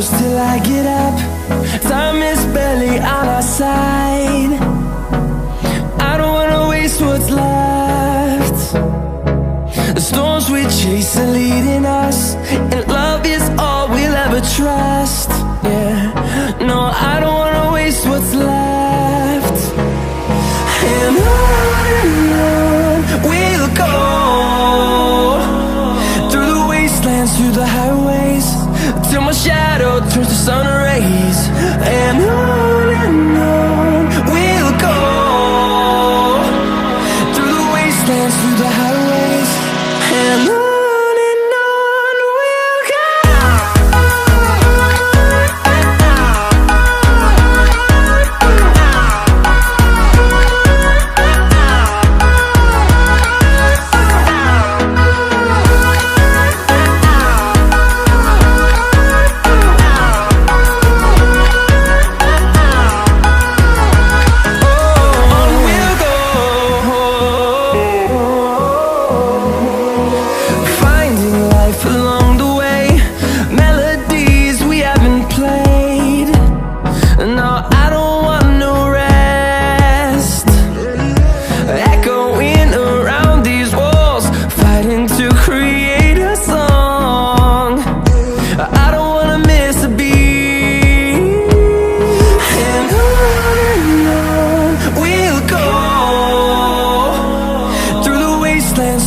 close till I get up. Time is barely on our side. I don't wanna waste what's left. The storms we chase are leading us, and love is all we'll ever trust. Yeah, no, I don't wanna waste what's left. And on we'll go, through the wastelands, through the highways, till my shadow turns to sun rays. And on we'll go, through the wastelands, through the highways, and on we'll go.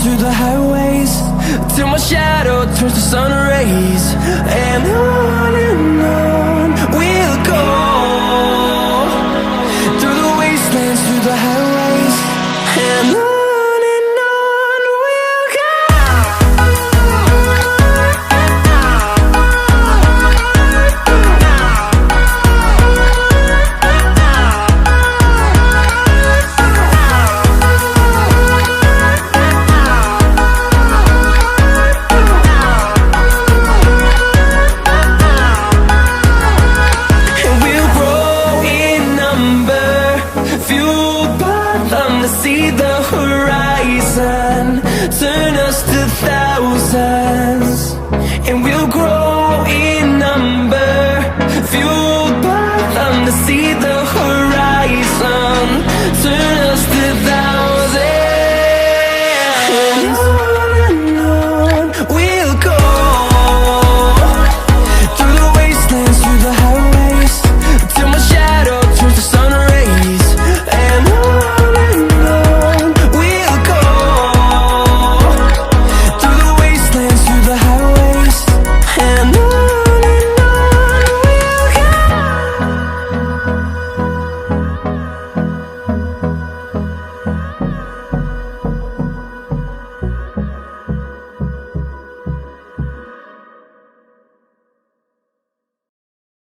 Through the highways, till my shadow turns to sun rays. And on we'll go, through the wastelands, through the highways, and on we'll go. See the horizon.